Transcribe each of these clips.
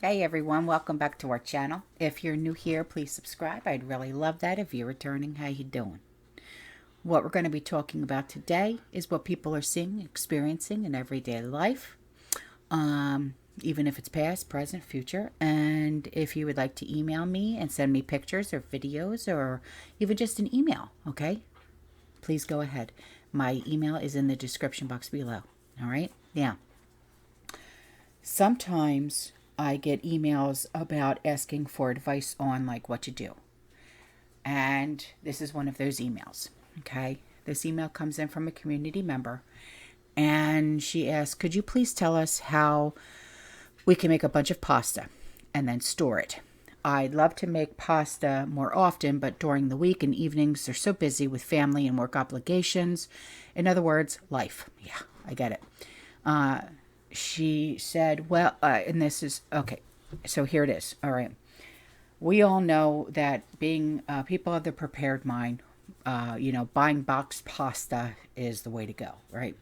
Hey everyone, welcome back to our channel. If you're new here, please subscribe. I'd really love that. If you're returning, how you doing? What we're going to be talking about today is what people are seeing, experiencing in everyday life, even if it's past, present, future. And if you would like to email me and send me pictures or videos or even just an email, okay? Please go ahead. My email is in the description box below. All right? Now, sometimes I get emails about asking for advice on like what to do. And this is one of those emails. Okay. This email comes in from a community member. And she asked, could you please tell us how we can make a bunch of pasta and then store it? I'd love to make pasta more often, but during the week and evenings, they're so busy with family and work obligations. In other words, life. Yeah, I get it. She said, well, and this is, okay, so here it is. All right. We all know that being people of the prepared mind, buying boxed pasta is the way to go, right?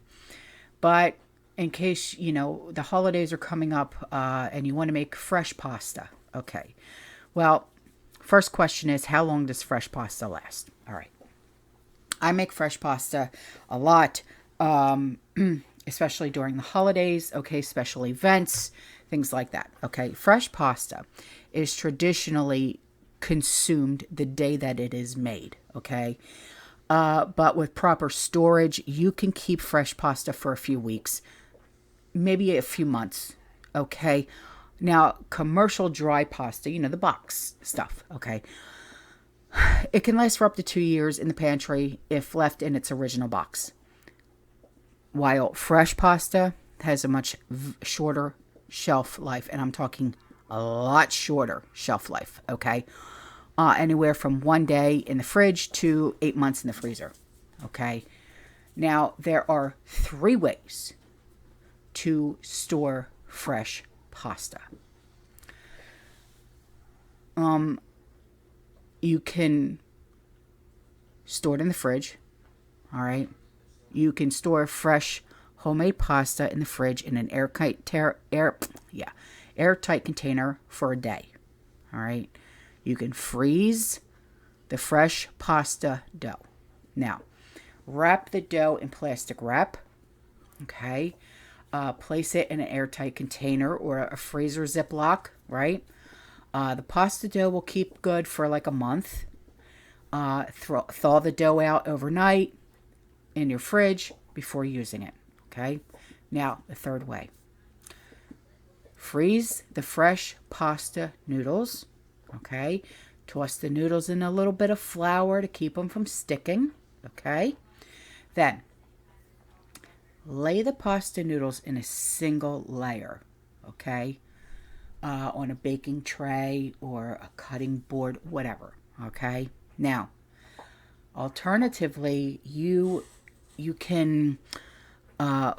But in case, the holidays are coming up and you want to make fresh pasta, okay. Well, first question is, how long does fresh pasta last? All right. I make fresh pasta a lot. Especially during the holidays, okay, special events, things like that, okay. Fresh pasta is traditionally consumed the day that it is made, okay. But with proper storage, you can keep fresh pasta for a few weeks, maybe a few months, okay. Now, commercial dry pasta, the box stuff, okay, it can last for up to 2 years in the pantry if left in its original box. While fresh pasta has a much shorter shelf life, and I'm talking a lot shorter shelf life, okay? Anywhere from 1 day in the fridge to 8 months in the freezer, okay? Now, there are 3 ways to store fresh pasta. You can store it in the fridge, all right? You can store fresh homemade pasta in the fridge in an airtight container for a day. All right. You can freeze the fresh pasta dough. Now, wrap the dough in plastic wrap. Okay. Place it in an airtight container or a freezer Ziploc. Right. The pasta dough will keep good for like a month. Thaw the dough out overnight in your fridge before using it, okay? Now, the third way. Freeze the fresh pasta noodles, okay? Toss the noodles in a little bit of flour to keep them from sticking, okay? Then, lay the pasta noodles in a single layer, okay? On a baking tray or a cutting board, whatever, okay? Now, alternatively, you can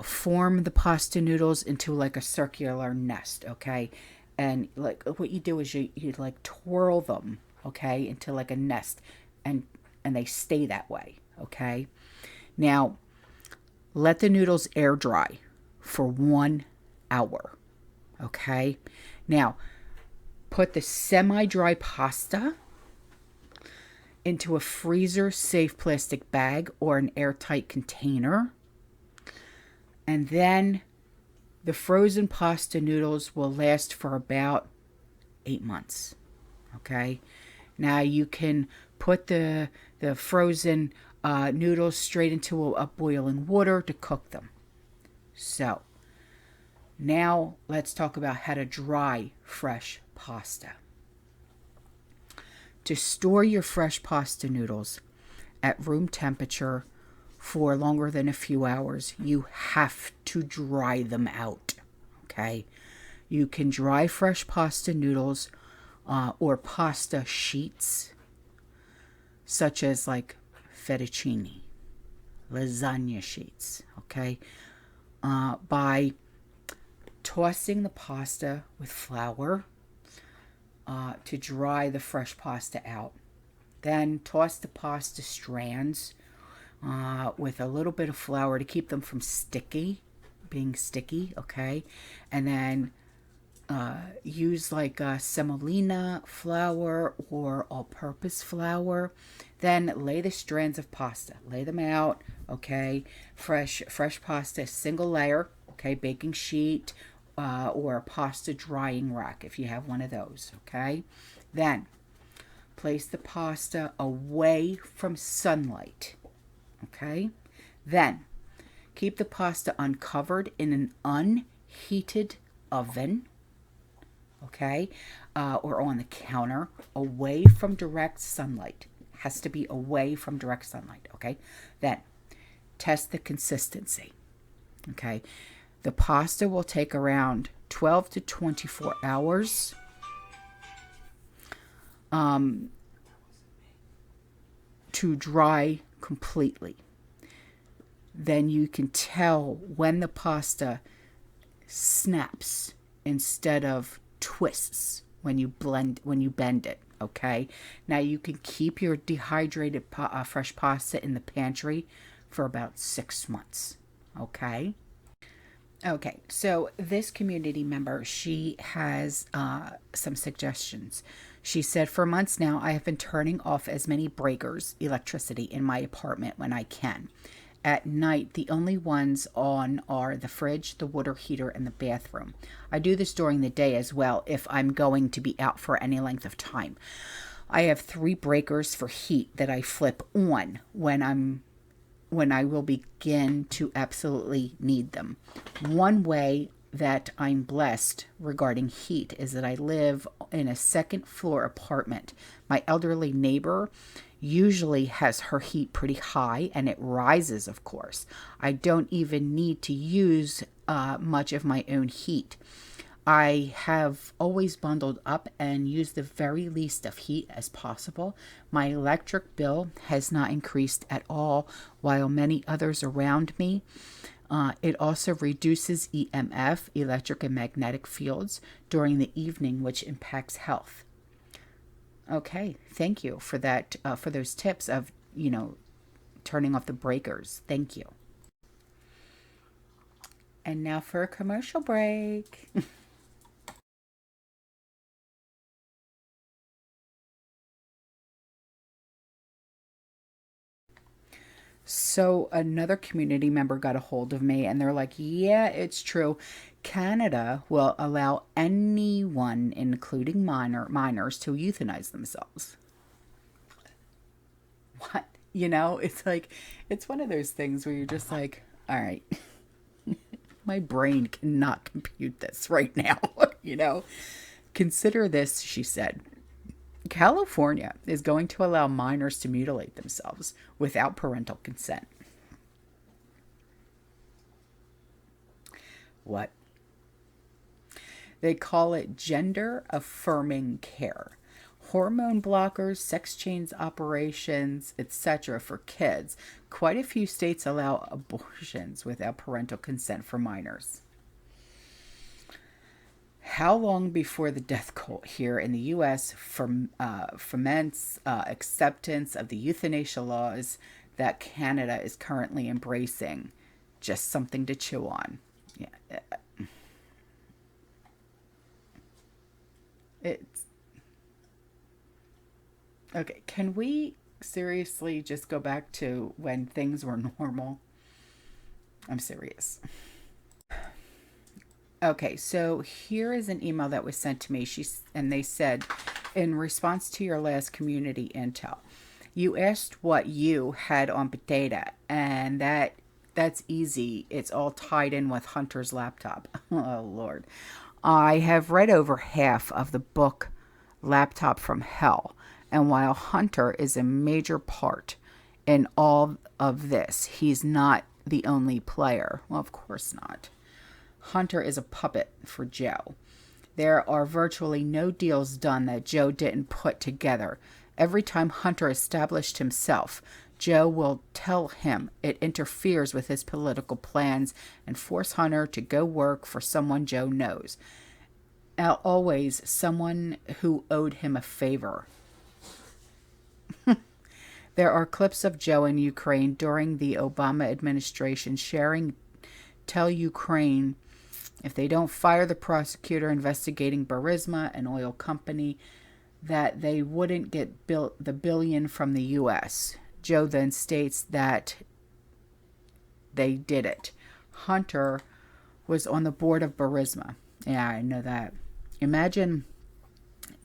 form the pasta noodles into like a circular nest, okay? And like what you do is you like twirl them, okay, into like a nest, and they stay that way, okay? Now, let the noodles air dry for 1 hour, okay? Now, put the semi-dry pasta into a freezer-safe plastic bag or an airtight container. And then the frozen pasta noodles will last for about 8 months. Okay? Now you can put the frozen noodles straight into a boiling water to cook them. So, now let's talk about how to dry fresh pasta. To store your fresh pasta noodles at room temperature for longer than a few hours, you have to dry them out, okay? You can dry fresh pasta noodles or pasta sheets, such as like fettuccine, lasagna sheets, okay? By tossing the pasta with flour to dry the fresh pasta out. Then toss the pasta strands with a little bit of flour to keep them from being sticky, okay? And then use like a semolina flour or all-purpose flour. Then lay the strands of pasta. Lay them out, okay? Fresh pasta, single layer, okay? Baking sheet or a pasta drying rack if you have one of those, okay? Then place the pasta away from sunlight, okay? Then keep the pasta uncovered in an unheated oven, okay, or on the counter, away from direct sunlight. Has to be away from direct sunlight, okay? Then test the consistency, okay? The pasta will take around 12 to 24 hours to dry completely. Then you can tell when the pasta snaps instead of twists when you bend it, okay? Now you can keep your dehydrated fresh pasta in the pantry for about 6 months, okay? Okay, so this community member, she has some suggestions. She said, for months now, I have been turning off as many breakers, electricity, in my apartment when I can. At night, the only ones on are the fridge, the water heater, and the bathroom. I do this during the day as well if I'm going to be out for any length of time. I have 3 breakers for heat that I flip on when I will begin to absolutely need them. One way that I'm blessed regarding heat is that I live in a second floor apartment. My elderly neighbor usually has her heat pretty high, and it rises, of course. I don't even need to use much of my own heat. I have always bundled up and used the very least of heat as possible. My electric bill has not increased at all, while many others around me. It also reduces EMF, electric and magnetic fields, during the evening, which impacts health. Okay, thank you for that, for those tips of, turning off the breakers. Thank you. And now for a commercial break. So another community member got a hold of me and they're like, yeah, it's true. Canada will allow anyone, including minors, to euthanize themselves. What? It's like, it's one of those things where you're just like, all right, my brain cannot compute this right now. Consider this, she said. California is going to allow minors to mutilate themselves without parental consent. What? They call it gender affirming care. Hormone blockers, sex change operations, etc. for kids. Quite a few states allow abortions without parental consent for minors. How long before the death cult here in the U.S. foments acceptance of the euthanasia laws that Canada is currently embracing? Just something to chew on. Yeah, it's okay. Can we seriously just go back to when things were normal? I'm serious. Okay, so here is an email that was sent to me. And they said, in response to your last community intel, you asked what you had on data, and that's easy. It's all tied in with Hunter's laptop. Oh, Lord. I have read over half of the book Laptop from Hell, and while Hunter is a major part in all of this, he's not the only player. Well, of course not. Hunter is a puppet for Joe. There are virtually no deals done that Joe didn't put together. Every time Hunter established himself, Joe will tell him it interferes with his political plans and force Hunter to go work for someone Joe knows. Always someone who owed him a favor. There are clips of Joe in Ukraine during the Obama administration sharing Tell Ukraine if they don't fire the prosecutor investigating Burisma, an oil company, that they wouldn't get the billion from the U.S. Joe then states that they did it. Hunter was on the board of Burisma. Yeah, I know that. Imagine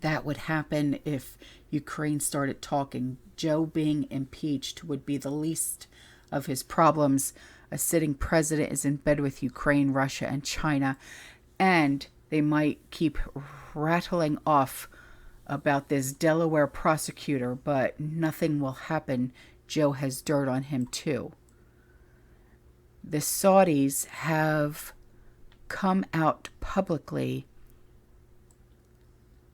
that would happen if Ukraine started talking. Joe being impeached would be the least of his problems. A sitting president is in bed with Ukraine, Russia, and China, and they might keep rattling off about this Delaware prosecutor, but nothing will happen. Joe has dirt on him too. The Saudis have come out publicly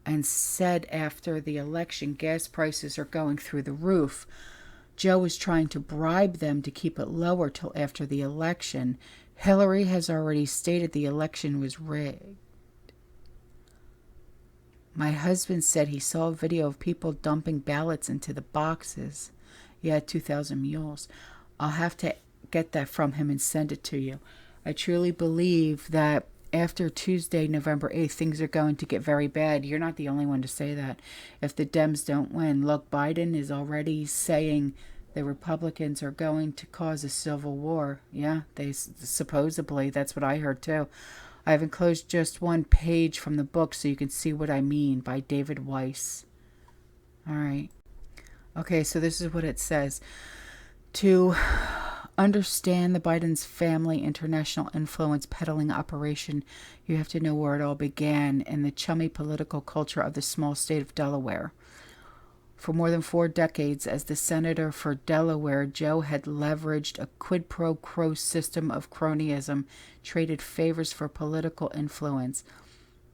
and said after the election gas prices are going through the roof. Joe is trying to bribe them to keep it lower till after the election. Hillary has already stated the election was rigged. My husband said he saw a video of people dumping ballots into the boxes. Yeah, 2,000 mules. I'll have to get that from him and send it to you. I truly believe that after Tuesday, November 8th, things are going to get very bad. You're not the only one to say that. If the Dems don't win, look, Biden is already saying the Republicans are going to cause a civil war. Yeah, they supposedly, that's what I heard too. I have enclosed just one page from the book so you can see what I mean, by David Weiss. All right. Okay, so this is what it says. To understand the Biden's family international influence peddling operation, you have to know where it all began in the chummy political culture of the small state of Delaware. For more than 4 decades, as the senator for Delaware, Joe had leveraged a quid pro quo system of cronyism, traded favors for political influence,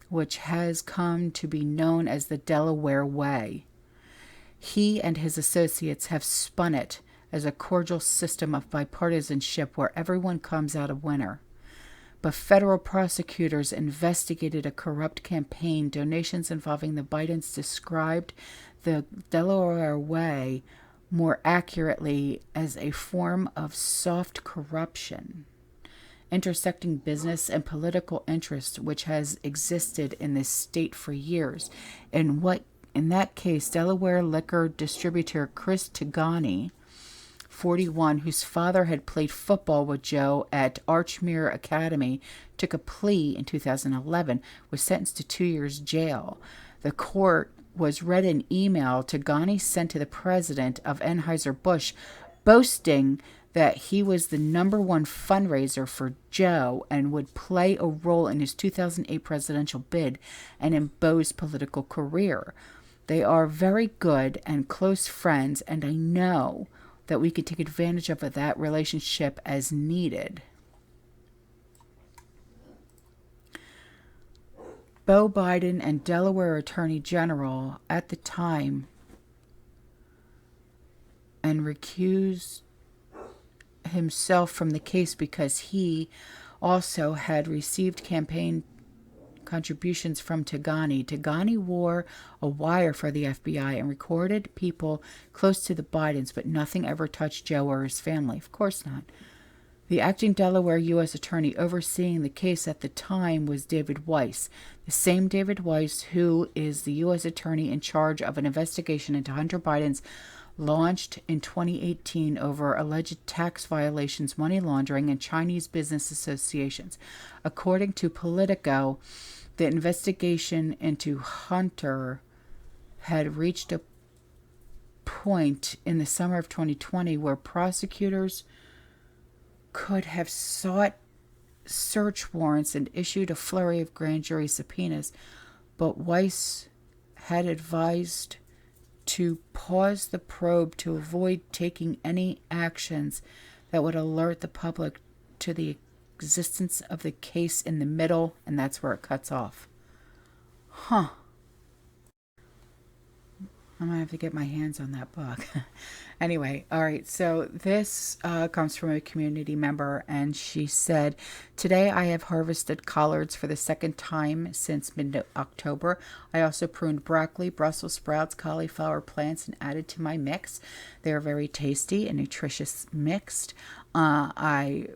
which has come to be known as the Delaware Way. He and his associates have spun it as a cordial system of bipartisanship where everyone comes out a winner. But federal prosecutors investigated a corrupt campaign. Donations involving the Bidens described the Delaware Way more accurately as a form of soft corruption, intersecting business and political interest, which has existed in this state for years. In that case, Delaware liquor distributor Chris Tagani, 41, whose father had played football with Joe at MIRA Academy, took a plea in 2011, was sentenced to 2 years jail. The court was read an email Tagani sent to the president of Anheuser-Busch, boasting that he was the #1 fundraiser for Joe and would play a role in his 2008 presidential bid and in Beau's political career. They are very good and close friends, and I know that we could take advantage of that relationship as needed. Beau Biden and Delaware Attorney General at the time and recused himself from the case because he also had received campaign contributions from Tagani. Tagani wore a wire for the FBI and recorded people close to the Bidens, but nothing ever touched Joe or his family. Of course not. The acting Delaware U.S. attorney overseeing the case at the time was David Weiss, the same David Weiss who is the U.S. attorney in charge of an investigation into Hunter Biden's launched in 2018 over alleged tax violations, money laundering, and Chinese business associations. According to Politico, the investigation into Hunter had reached a point in the summer of 2020 where prosecutors could have sought search warrants and issued a flurry of grand jury subpoenas, but Weiss had advised to pause the probe to avoid taking any actions that would alert the public to the existence of the case in the middle, and that's where it cuts off. Huh. I'm going to have to get my hands on that book. Anyway, all right, so this comes from a community member, and she said, today I have harvested collards for the second time since mid-October. I also pruned broccoli, Brussels sprouts, cauliflower plants, and added to my mix. They are very tasty and nutritious mixed. I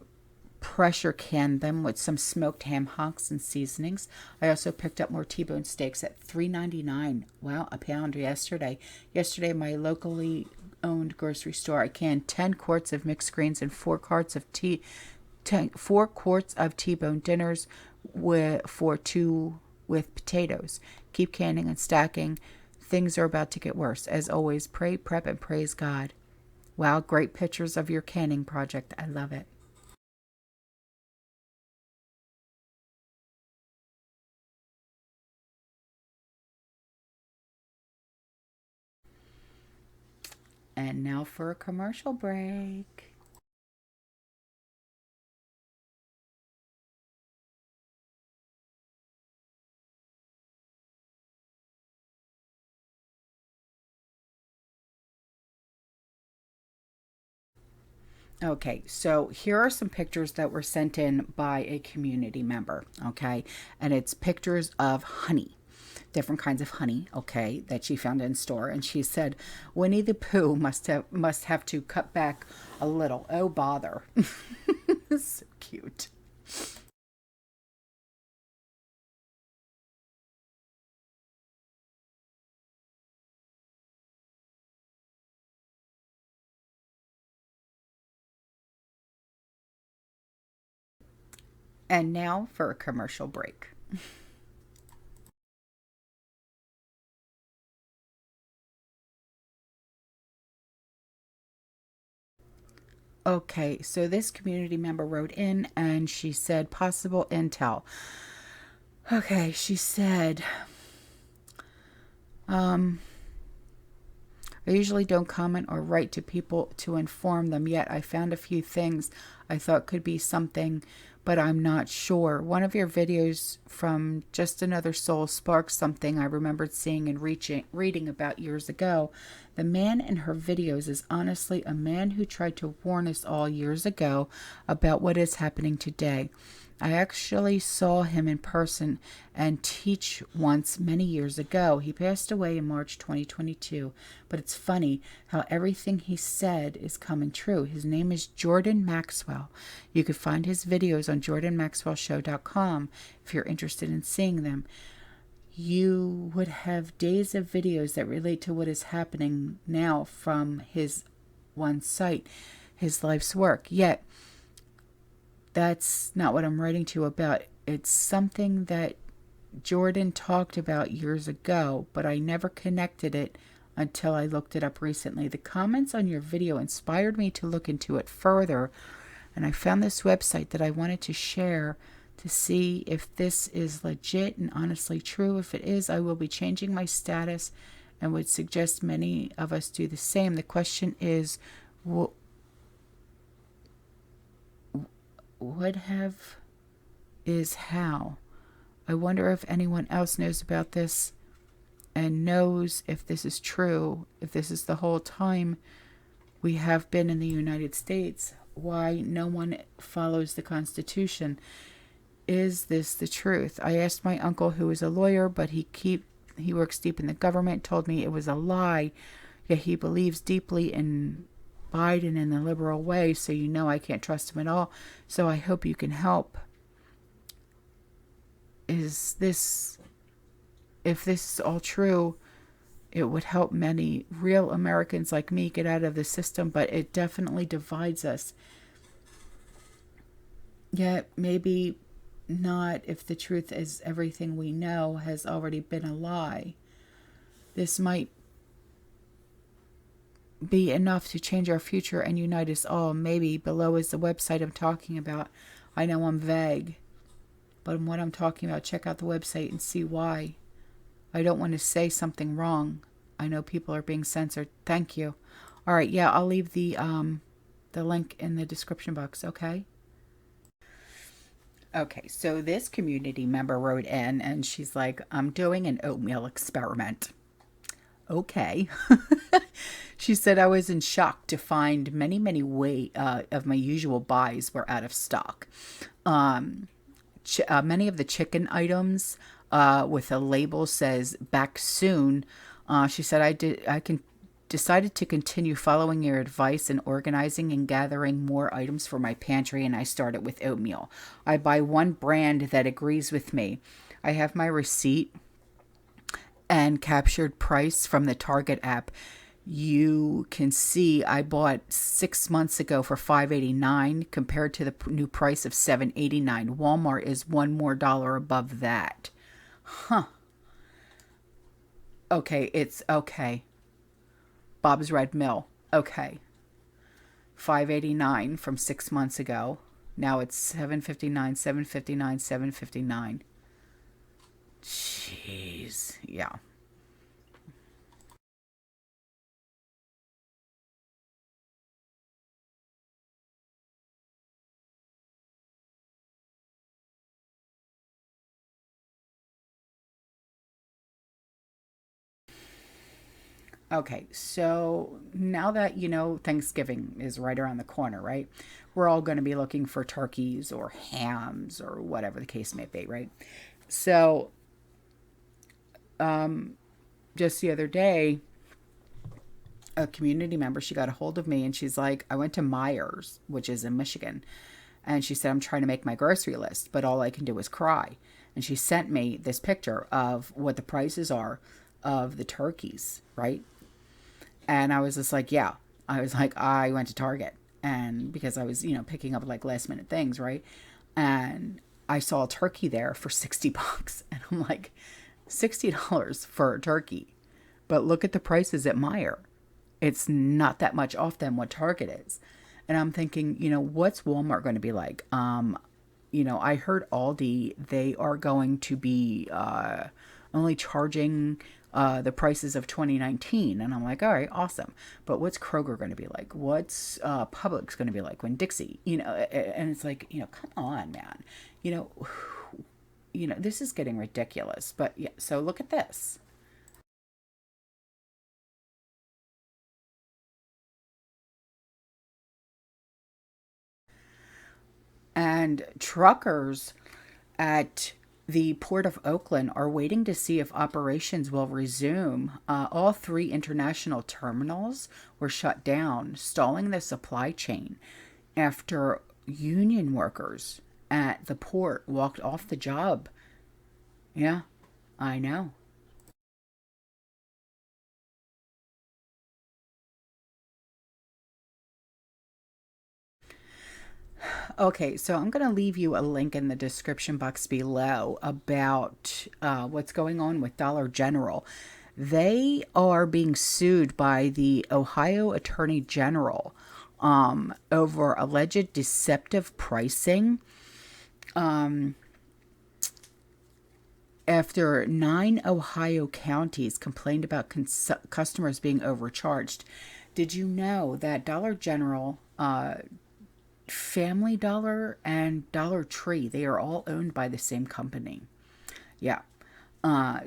pressure canned them with some smoked ham hocks and seasonings. I also picked up more T-bone steaks at $3.99. Wow, a pound yesterday. Yesterday, my locally owned grocery store, I canned 10 quarts of mixed greens and 4 quarts of T-bone dinners for 2 with potatoes. Keep canning and stacking. Things are about to get worse. As always, pray, prep, and praise God. Wow, great pictures of your canning project. I love it. And now for a commercial break. Okay, so here are some pictures that were sent in by a community member, okay? And it's pictures of honey, different kinds of honey, okay, that she found in store. And she said, Winnie the Pooh must have to cut back a little. Oh, bother. So cute. And now for a commercial break. Okay, so this community member wrote in and she said possible intel. Okay, she said, I usually don't comment or write to people to inform them, yet I found a few things I thought could be something, but I'm not sure. One of your videos from Just Another Soul sparked something I remembered seeing and reading about years ago. The man in her videos is honestly a man who tried to warn us all years ago about what is happening today. I actually saw him in person and teach once many years ago. He passed away in March 2022, but it's funny how everything he said is coming true. His name is Jordan Maxwell. You can find his videos on jordanmaxwellshow.com if you're interested in seeing them. You would have days of videos that relate to what is happening now from his one site, his life's work. Yet, that's not what I'm writing to you about. It's something that Jordan talked about years ago, but I never connected it until I looked it up recently. The comments on your video inspired me to look into it further, and I found this website that I wanted to share to see if this is legit and honestly true. If it is, I will be changing my status and would suggest many of us do the same. The question is, would have is how. I wonder if anyone else knows about this and knows if this is true, if this is the whole time we have been in the United States, why no one follows the Constitution. Is this the truth? I asked my uncle, who is a lawyer, but he works deep in the government, told me it was a lie, yet he believes deeply in Biden in the liberal way, so you know I can't trust him at all. So I hope you can help. If this is all true, it would help many real Americans like me get out of the system, but it definitely divides us. Yet maybe not if the truth is everything we know has already been a lie. This might be enough to change our future and unite us all. Maybe below is the website I'm talking about. I know I'm vague, but what I'm talking about, check out the website and see why. I don't want to say something wrong. I know people are being censored. Thank you. All right, yeah, I'll leave the link in the description box, okay? Okay, so this community member wrote in and she's like, I'm doing an oatmeal experiment. Okay. She said, I was in shock to find many of my usual buys were out of stock. Many of the chicken items with a label says back soon. She said, I decided to continue following your advice and organizing and gathering more items for my pantry, and I started with oatmeal. I buy one brand that agrees with me. I have my receipt and captured price from the Target app. You can see I bought 6 months ago for $5.89 compared to the new price of $7.89. Walmart is $1 more above that. Huh. Okay, it's okay. Bob's Red Mill. Okay. $5.89 from 6 months ago. Now it's $7.59, $7.59, $7.59. Jeez. Yeah. Okay, so now that you know Thanksgiving is right around the corner, right? We're all going to be looking for turkeys or hams or whatever the case may be, right? So, just the other day, a community member, she got a hold of me and she's like, I went to Myers, which is in Michigan, and she said, I'm trying to make my grocery list, but all I can do is cry. And she sent me this picture of what the prices are of the turkeys, right? And I was just like, yeah. I was like, I went to Target, and because I was, picking up like last minute things, right? And I saw a turkey there for $60. And I'm like, $60 for a turkey. But look at the prices at Meijer. It's not that much off than what Target is. And I'm thinking, what's Walmart going to be like? I heard Aldi, they are going to be only charging the prices of 2019. And I'm like, all right, awesome. But what's Kroger going to be like? What's Publix going to be like when Dixie, and it's like, come on, man. This is getting ridiculous. But yeah, so look at this. And truckers at the Port of Oakland are waiting to see if operations will resume. All three international terminals were shut down, stalling the supply chain after union workers at the port walked off the job. Yeah, I know. Okay, so I'm going to leave you a link in the description box below about what's going on with Dollar General. They are being sued by the Ohio Attorney General over alleged deceptive pricing after 9 Ohio counties complained about customers being overcharged. Did you know that Dollar General, Family Dollar, and Dollar Tree, they are all owned by the same company? Yeah.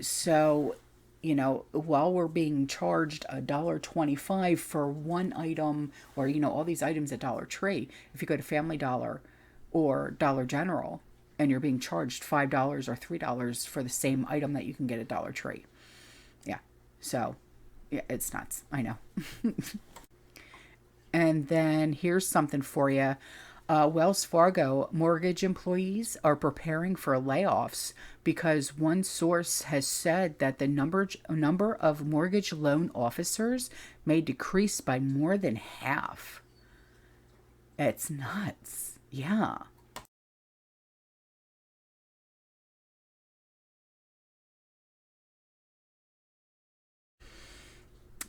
So, while we're being charged $1.25 for one item, or all these items at Dollar Tree, if you go to Family Dollar or Dollar General, and you're being charged $5 or $3 for the same item that you can get at Dollar Tree. Yeah. So, yeah, it's nuts. I know. And then here's something for you. Wells Fargo mortgage employees are preparing for layoffs because one source has said that the number of mortgage loan officers may decrease by more than half. It's nuts. Yeah.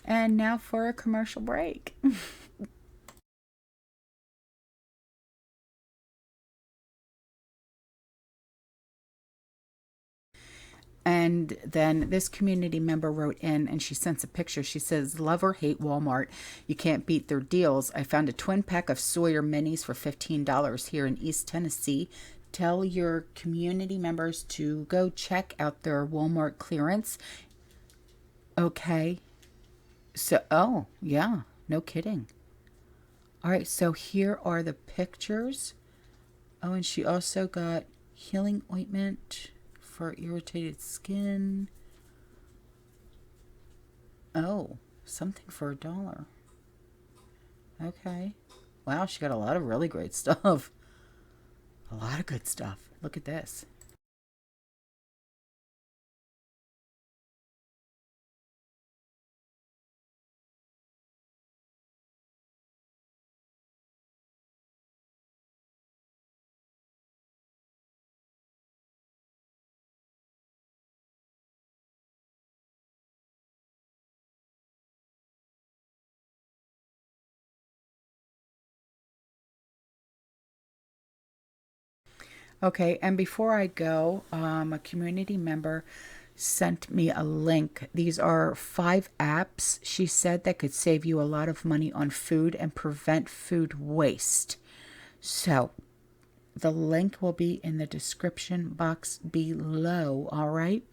And now for a commercial break. And then this community member wrote in and she sends a picture. She says, love or hate Walmart. You can't beat their deals. I found a twin pack of Sawyer minis for $15 here in East Tennessee. Tell your community members to go check out their Walmart clearance. Okay. So, oh, yeah, no kidding. All right, so here are the pictures. Oh, and she also got healing ointment for irritated skin. Oh, Something for $1. Okay. Wow, she got a lot of really great stuff. A lot of good stuff. Look at this. Okay, and before I go, a community member sent me a link. These are 5 apps, she said, that could save you a lot of money on food and prevent food waste. So the link will be in the description box below. All right.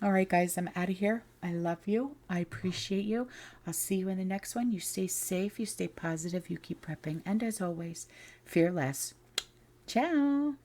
All right, guys, I'm out of here. I love you. I appreciate you. I'll see you in the next one. You stay safe. You stay positive. You keep prepping. And as always, fear less. Ciao.